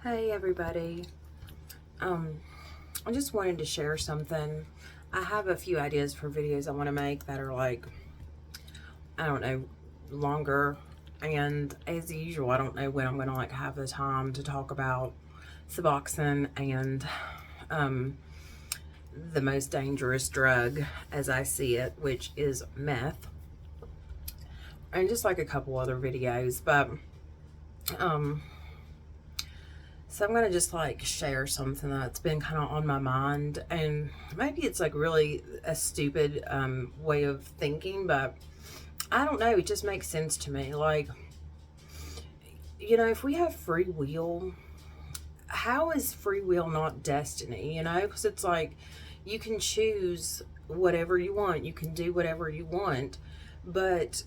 Hey everybody. I just wanted to share something. I have a few ideas for videos I want to make that are like, I don't know, longer. And as usual, I don't know when I'm going to like have the time to talk about Suboxone and the most dangerous drug as I see it, which is meth. And just like a couple other videos, but so I'm going to just like share something that's been kind of on my mind, and maybe it's like really a stupid way of thinking, but I don't know, it just makes sense to me. Like, if we have free will, how is free will not destiny? Because it's like you can choose whatever you want, you can do whatever you want, but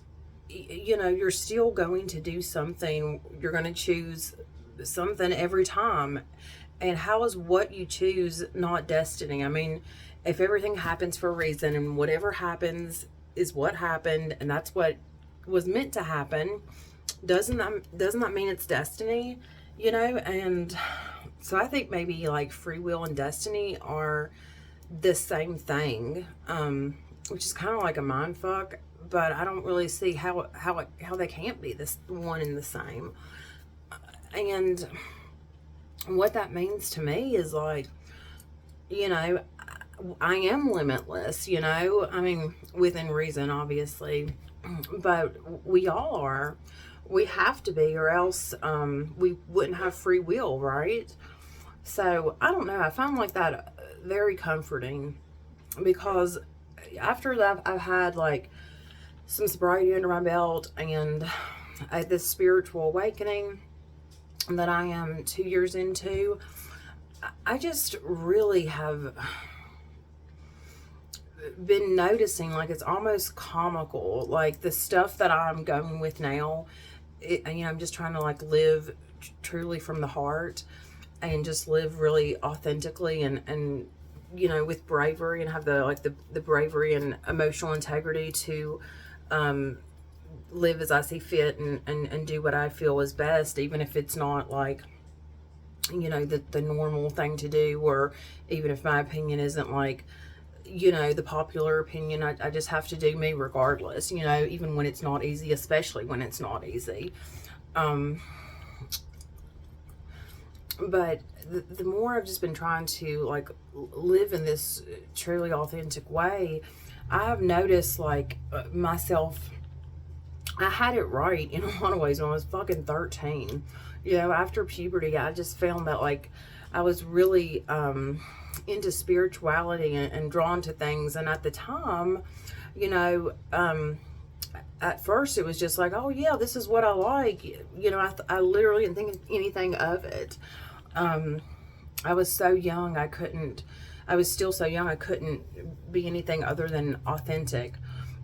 you're still going to do something. You're going to choose something every time. And how is what you choose not destiny? I mean, if everything happens for a reason and whatever happens is what happened and that's what was meant to happen, doesn't that mean it's destiny? And so I think maybe like free will and destiny are the same thing, which is kind of like a mind fuck, but I don't really see how they can't be this one and the same. And what that means to me is like, I am limitless, I mean, within reason, obviously, but we all are. We have to be, or else we wouldn't have free will, right? So I don't know. I find like that very comforting, because after that I've had like some sobriety under my belt and this spiritual awakening that I am 2 years into. I just really have been noticing, like, it's almost comical, like the stuff that I'm going with now. I'm just trying to like live truly from the heart and just live really authentically and with bravery, and have the bravery and emotional integrity to live as I see fit and do what I feel is best, even if it's not like, the normal thing to do, or even if my opinion isn't like, the popular opinion. I just have to do me regardless, even when it's not easy, especially when it's not easy. But the more I've just been trying to like live in this truly authentic way, I have noticed like myself, I had it right in a lot of ways when I was fucking 13. After puberty, I just found that like I was really into spirituality and drawn to things. And at the time, at first it was just like, oh yeah, this is what I like. I literally didn't think anything of it. I was so young, I was still so young, I couldn't be anything other than authentic.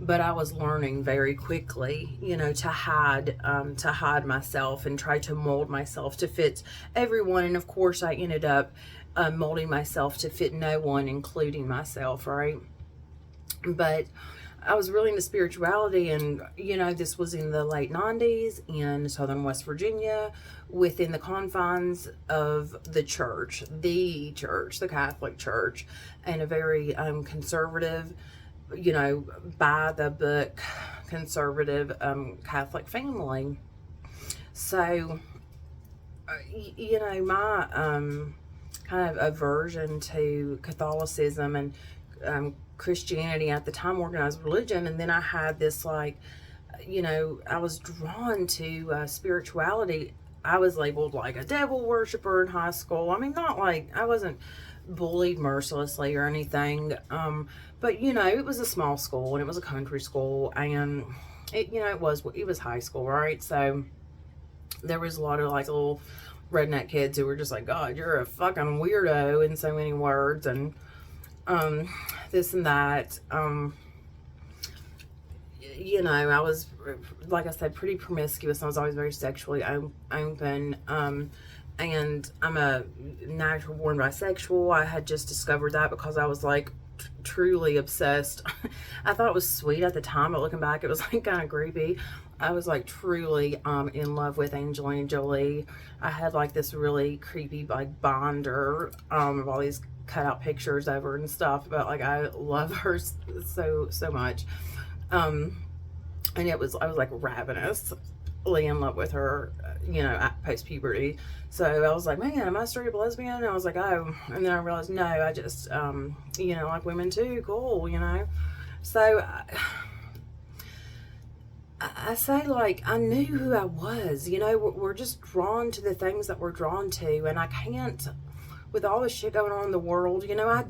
But I was learning very quickly, to hide myself and try to mold myself to fit everyone. And of course, I ended up molding myself to fit no one, including myself, right? But I was really into spirituality, and this was in the late 90s in southern West Virginia, within the confines of the church, the Catholic Church, and a very conservative, by the book, conservative Catholic family. So, my kind of aversion to Catholicism and Christianity at the time, organized religion, and then I had this like, I was drawn to spirituality. I was labeled like a devil worshiper in high school. I mean, not like, I wasn't bullied mercilessly or anything, but it was a small school and it was a country school, and it was high school, right? So there was a lot of like little redneck kids who were just like, God, you're a fucking weirdo in so many words, and this and that. I was, like I said, pretty promiscuous. I was always very sexually open. And I'm a natural born bisexual. I had just discovered that because I was like truly obsessed. I thought it was sweet at the time, but looking back, it was like kind of creepy. I was like truly in love with Angelina Jolie. I had like this really creepy like binder of all these cut out pictures of her and stuff, but like I love her so much. And I was like ravenously in love with her, you know, at post puberty. So I was like, man, am I a straight up lesbian? And I was like, oh, and then I realized, no, I just, you know, like women too, cool, you know. So I say, like, I knew who I was, you know. We're just drawn to the things that we're drawn to, and I can't, with all the shit going on in the world, you know, I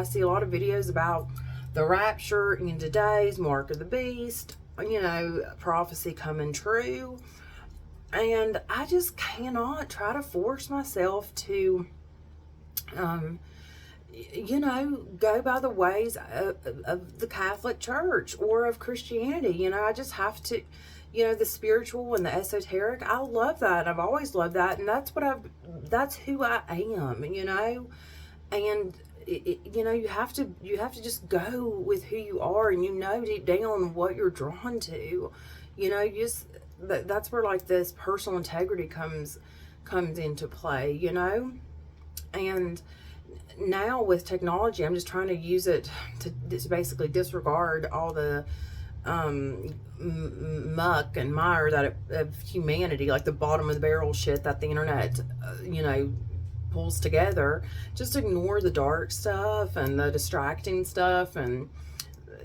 see a lot of videos about the rapture in today's mark of the beast, you know, prophecy coming true, and I just cannot try to force myself to, you know, go by the ways of the Catholic Church or of Christianity. You know, I just have to, you know, the spiritual and the esoteric. I love that. I've always loved that, and that's who I am. You know, and you know, you have to just go with who you are, and you know deep down what you're drawn to. You know, that's where like this personal integrity comes into play. You know, and now with technology, I'm just trying to use it to basically disregard all the muck and mire that of humanity, like the bottom of the barrel shit that the internet, you know, pulls together. Just ignore the dark stuff and the distracting stuff and,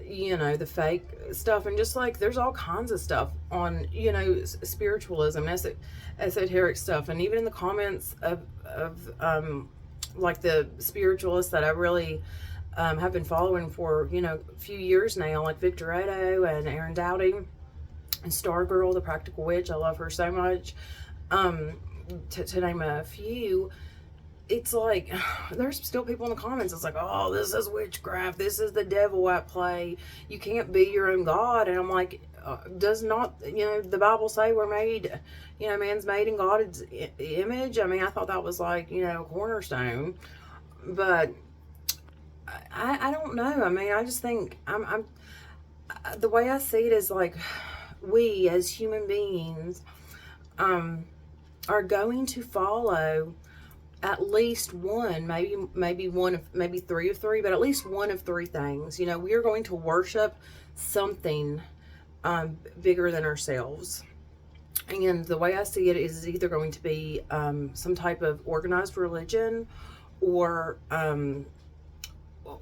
you know, the fake stuff, and just like there's all kinds of stuff on, you know, spiritualism, esoteric stuff, and even in the comments of like the spiritualists that I really have been following for, you know, a few years now, like Victor Edo and Aaron Dowdy and Stargirl, the Practical Witch. I love her so much. To name a few, it's like there's still people in the comments. It's like, oh, this is witchcraft. This is the devil at play. You can't be your own God. And I'm like, does not, you know, the Bible say we're made, you know, man's made in God's image? I mean, I thought that was like, you know, a cornerstone, but I don't know. I mean, I just think I'm the way I see it is like we as human beings are going to follow at least one, maybe one of, maybe three of three, but at least one of three things. You know, we are going to worship something bigger than ourselves. And the way I see it is either going to be some type of organized religion, or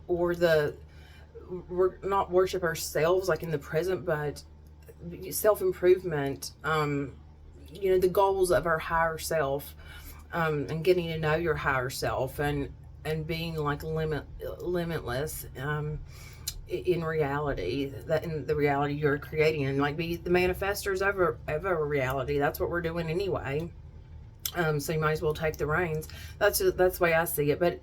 we're not worship ourselves like in the present, but self-improvement, you know, the goals of our higher self, and getting to know your higher self, and being like limitless in reality, that in the reality you're creating, and like be the manifestors of a reality. That's what we're doing anyway. So you might as well take the reins. That's the way I see it. But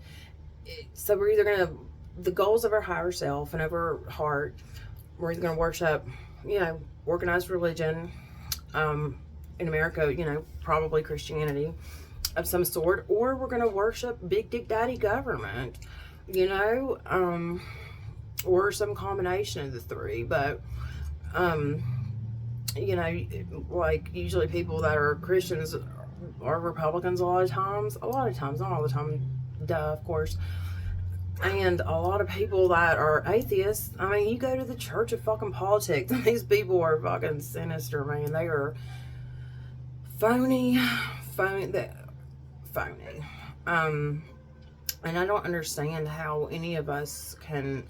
so we're either gonna, the goals of our higher self and of our heart, we're either gonna worship, you know, organized religion, in America, you know, probably Christianity of some sort, or we're gonna worship big dick daddy government, you know, or some combination of the three. But you know, like usually people that are Christians are Republicans a lot of times, not all the time, duh, of course. And a lot of people that are atheists, I mean, you go to the church of fucking politics, and these people are fucking sinister, man. They are phony. And I don't understand how any of us can,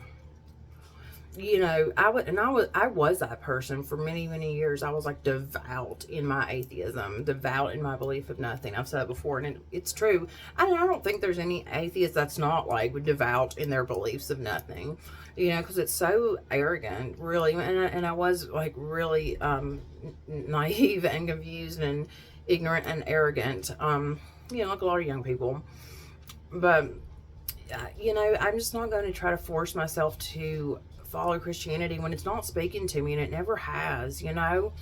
you know, I was that person for many, many years. I was like devout in my atheism, devout in my belief of nothing. I've said it before, and it's true. I don't think there's any atheist that's not like devout in their beliefs of nothing, you know, because it's so arrogant, really. And I was like really naive and confused and ignorant and arrogant, you know, like a lot of young people. But you know, I'm just not going to try to force myself to follow Christianity when it's not speaking to me, and it never has, you know.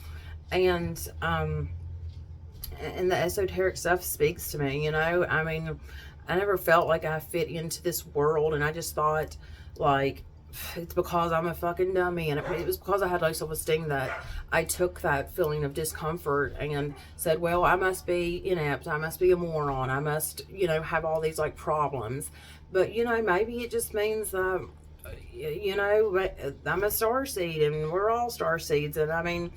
And the esoteric stuff speaks to me, you know. I mean, I never felt like I fit into this world, and I just thought like it's because I'm a fucking dummy, and it was because I had low self-esteem that I took that feeling of discomfort and said, well, I must be inept, I must be a moron, I must, have all these like problems. But maybe it just means I'm a star seed, and we're all star seeds. And I mean,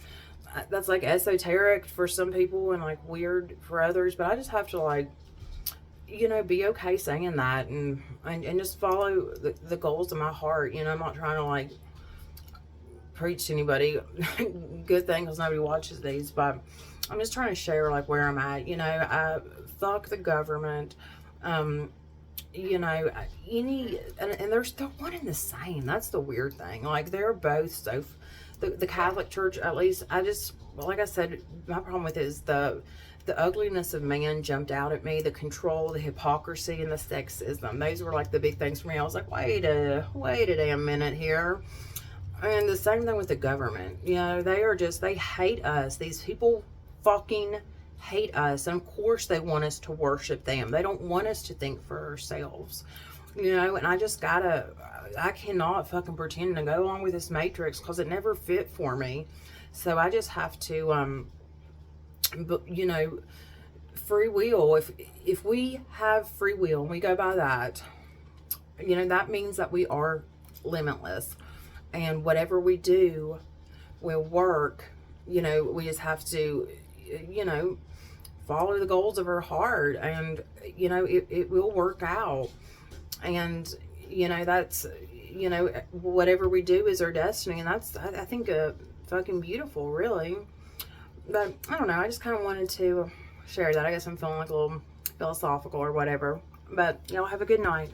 that's like esoteric for some people and like weird for others, but I just have to like, be okay saying that, and just follow the goals of my heart. I'm not trying to like preach to anybody good thing, because nobody watches these, but I'm just trying to share like where I'm at. I fuck the government. And they're one and the same. That's the weird thing. Like, they're both so. The Catholic Church, at least, like I said, my problem with it is the ugliness of man jumped out at me. The control, the hypocrisy, and the sexism. Those were like the big things for me. I was like, wait a damn minute here. And the same thing with the government. They hate us. These people fucking hate us. And of course they want us to worship them. They don't want us to think for ourselves. And I cannot fucking pretend to go along with this matrix, because it never fit for me. So I just have to, free will. If we have free will, and we go by that, that means that we are limitless. And whatever we do will work. We just have to, follow the goals of our heart, and, it will work out. And, that's, whatever we do is our destiny. And that's, I think, fucking beautiful, really. But I don't know. I just kind of wanted to share that. I guess I'm feeling like a little philosophical or whatever. But, have a good night.